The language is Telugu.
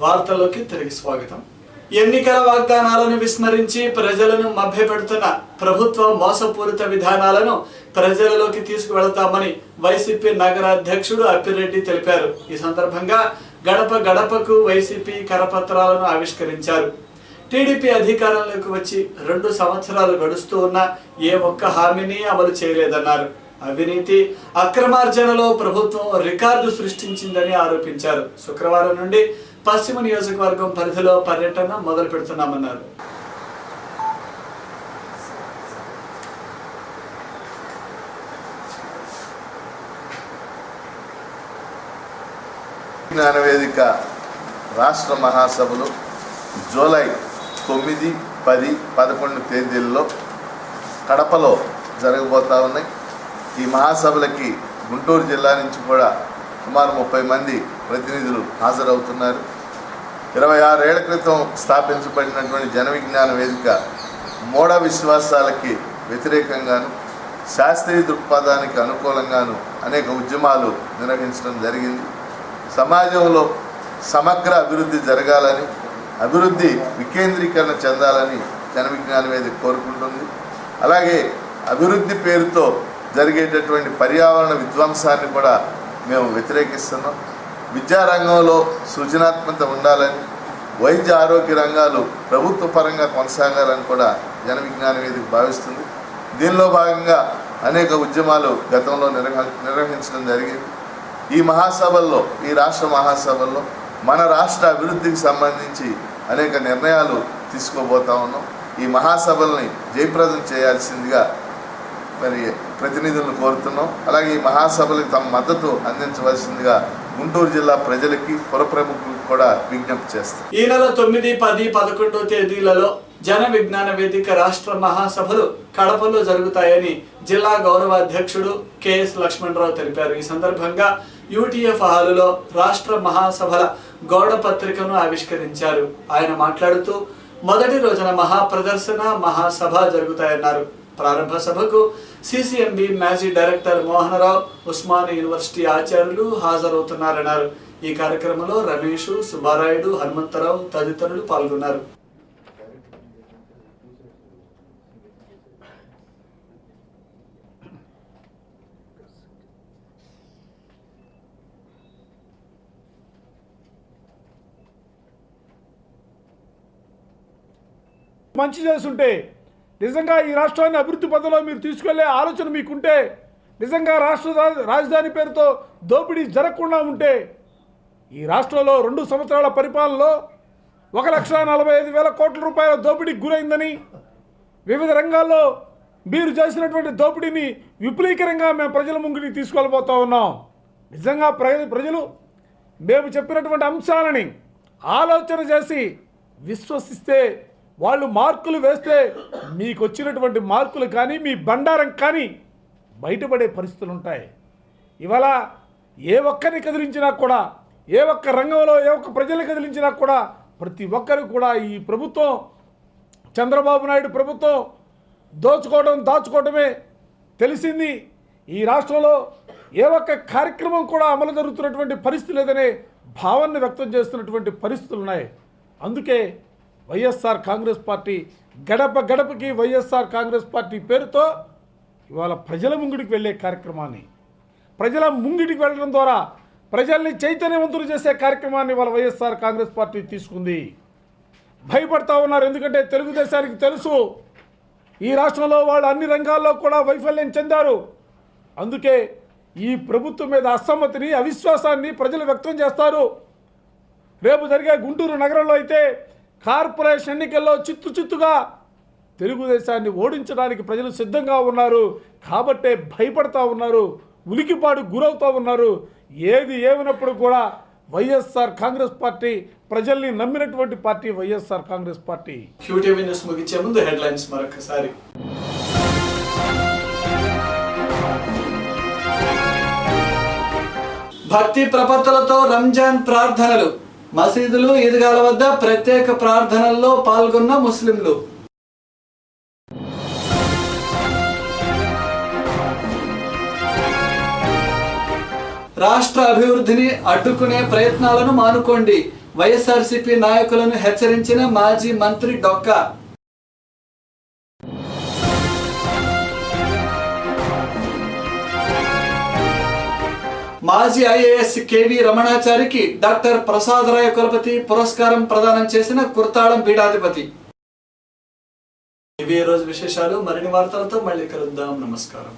వార్తల్లోకి తిరిగి స్వాగతం. ఎన్నికల వాగ్దానాలను విస్మరించి ప్రజలను మభ్యపెడుతున్న ప్రభుత్వ మోసపూరిత విధానాలను ప్రజలలోకి తీసుకువెళతామని వైసీపీ నగర అధ్యక్షుడు అప్పిరెడ్డి తెలిపారు. ఈ సందర్భంగా గడప గడపకు వైసీపీ కరపత్రాలను ఆవిష్కరించారు. టీడీపీ అధికారంలోకి వచ్చి 2 సంవత్సరాలు గడుస్తూ ఉన్నా ఏ ఒక్క హామీని అమలు చేయలేదన్నారు. అవినీతి అక్రమార్జనలో ప్రభుత్వం రికార్డు సృష్టించిందని ఆరోపించారు. శుక్రవారం నుండి పశ్చిమ నియోజకవర్గం పరిధిలో పర్యటన మొదలు పెడుతున్నామన్నారు. జ్ఞానవేదిక రాష్ట్ర మహాసభలు జూలై 9, 10, 11 తేదీల్లో కడపలో జరగబోతా ఉన్నాయి. ఈ మహాసభలకి గుంటూరు జిల్లా నుంచి కూడా సుమారు 30 మంది ప్రతినిధులు హాజరవుతున్నారు. 26 ఏళ్ల క్రితం స్థాపించబడినటువంటి జన విజ్ఞాన వేదిక మూఢ విశ్వాసాలకి వ్యతిరేకంగాను శాస్త్రీయ దృక్పథానికి అనుకూలంగాను అనేక ఉద్యమాలు నిర్వహించడం జరిగింది. సమాజంలో సమగ్ర అభివృద్ధి జరగాలని, అభివృద్ధి వికేంద్రీకరణ చెందాలని జన విజ్ఞాన వేదిక కోరుకుంటుంది. అలాగే అభివృద్ధి పేరుతో జరిగేటటువంటి పర్యావరణ విధ్వంసాన్ని కూడా మేము వ్యతిరేకిస్తున్నాం. విద్యారంగంలో సృజనాత్మకత ఉండాలని, వైద్య ఆరోగ్య రంగాలు ప్రభుత్వ పరంగా కొనసాగాలని కూడా జన విజ్ఞాన వేదిక భావిస్తుంది. దీనిలో భాగంగా అనేక ఉద్యమాలు గతంలో నిర్వహించడం జరిగింది. ఈ మహాసభల్లో, ఈ రాష్ట్ర మహాసభల్లో మన రాష్ట్ర అభివృద్ధికి సంబంధించి అనేక నిర్ణయాలు తీసుకోబోతా ఉన్నాం. ఈ మహాసభల్ని జయప్రదం చేయాల్సిందిగా మరి ప్రతినిధులను కోరుతున్నాం. అలాగే ఈ మహాసభలకు తమ మద్దతు అందించవలసిందిగా గుంటూరు జిల్లా ప్రజలకి, పుర ప్రముఖులకు కూడా విజ్ఞప్తి చేస్తాం. ఈ నెల 9, 10, 11 తేదీలలో జన విజ్ఞాన వేదిక రాష్ట్ర మహాసభలు కడపలో జరుగుతాయని జిల్లా గౌరవ అధ్యక్షుడు కెఎస్ లక్ష్మణరావు తెలిపారు. ఈ సందర్భంగా యూటీఎఫ్ హాలులో రాష్ట్ర మహాసభల గౌడ పత్రికను ఆవిష్కరించారు. ఆయన మాట్లాడుతూ మొదటి రోజున మహాప్రదర్శన, మహాసభ జరుగుతాయన్నారు. ప్రారంభ సభకు సిసిఎంబి మాజీ డైరెక్టర్ మోహనరావు, ఉస్మానియా యూనివర్సిటీ ఆచార్యులు హాజరవుతున్నారన్నారు. ఈ కార్యక్రమంలో రమేష్, సుబ్బారాయుడు, హనుమంతరావు తదితరులు పాల్గొన్నారు. మంచి చేస్తుంటే, నిజంగా ఈ రాష్ట్రాన్ని అభివృద్ధి పథంలో మీరు తీసుకెళ్లే ఆలోచన మీకుంటే, నిజంగా రాష్ట్ర రాజధాని పేరుతో దోపిడీ జరగకుండా ఉంటే, ఈ రాష్ట్రంలో 2 సంవత్సరాల పరిపాలనలో 1,45,000 కోట్ల రూపాయల దోపిడీకి గురైందని, వివిధ రంగాల్లో మీరు చేసినటువంటి దోపిడీని విపులీకరంగా మేము ప్రజల ముంగిటికి తీసుకెళ్ళబోతూ ఉన్నాం. నిజంగా ప్రజలు మేము చెప్పినటువంటి అంశాలని ఆలోచన చేసి విశ్వసిస్తే, వాళ్ళు మార్కులు వేస్తే మీకు వచ్చినటువంటి మార్కులు కానీ, మీ బండారం కానీ బయటపడే పరిస్థితులు ఉంటాయి. ఇవాళ ఏ ఒక్కరిని కదిలించినా కూడా, ఏ ఒక్క రంగంలో ఏ ఒక్క ప్రజల్ని కదిలించినా కూడా, ప్రతి ఒక్కరు కూడా ఈ ప్రభుత్వం, చంద్రబాబు నాయుడు ప్రభుత్వం దాచుకోవడమే తెలిసింది. ఈ రాష్ట్రంలో ఏ ఒక్క కార్యక్రమం కూడా అమలు జరుగుతున్నటువంటి పరిస్థితి లేదనే భావాన్ని వ్యక్తం చేస్తున్నటువంటి పరిస్థితులు ఉన్నాయి. అందుకే వైఎస్ఆర్ కాంగ్రెస్ పార్టీ గడప గడపకి వైఎస్ఆర్ కాంగ్రెస్ పార్టీ పేరుతో ఇవాళ ప్రజల ముంగిటికి వెళ్ళే కార్యక్రమాన్ని, ప్రజల ముంగిటికి వెళ్ళడం ద్వారా ప్రజల్ని చైతన్యవంతులు చేసే కార్యక్రమాన్ని ఇవాళ వైఎస్ఆర్ కాంగ్రెస్ పార్టీ తీసుకుంది. భయపడతా ఉన్నారు, ఎందుకంటే తెలుగుదేశానికి తెలుసు ఈ రాష్ట్రంలో వాళ్ళు అన్ని రంగాల్లో కూడా వైఫల్యం చెందారు. అందుకే ఈ ప్రభుత్వం మీద అసమ్మతిని, అవిశ్వాసాన్ని ప్రజలు వ్యక్తం చేస్తారు. రేపు జరిగే గుంటూరు నగరంలో అయితే కార్పొరేషన్ ఎన్నికల్లో చిత్తుగా తెలుగుదేశాన్ని ఓడించడానికి ప్రజలు సిద్ధంగా ఉన్నారు. కాబట్టే భయపడతా ఉన్నారు, ఉలికిపాటు గురవుతూ ఉన్నారు. ఏది ఏమైనప్పుడు కూడా వైఎస్ఆర్ కాంగ్రెస్ పార్టీ ప్రజల్ని నమ్మినటువంటి party YSR Congress party. QTV news ముగించే ముందు హెడ్లైన్స్ మరొకసారి. భక్తి ప్రపత్తులతో రంజాన్ ప్రార్థనలు. మసీదులు, ఈద్గాల వద్ద ప్రత్యేక ప్రార్థనల్లో పాల్గొన్న ముస్లింలు. రాష్ట్ర అభివృద్ధిని అడ్డుకునే ప్రయత్నాలను మానుకోండి. వైఎస్ఆర్సీపీ నాయకులను హెచ్చరించిన మాజీ మంత్రి డొక్కా. మాజీ ఐఏఎస్ కేవీ రమణాచారికి డాక్టర్ ప్రసాదరాయ కులపతి పురస్కారం ప్రదానం చేసిన కుర్తాళం పీఠాధిపతి. ఇవి ఈ రోజు విశేషాలు. మరిన్ని వార్తలతో మళ్ళీ కలుద్దాం. నమస్కారం.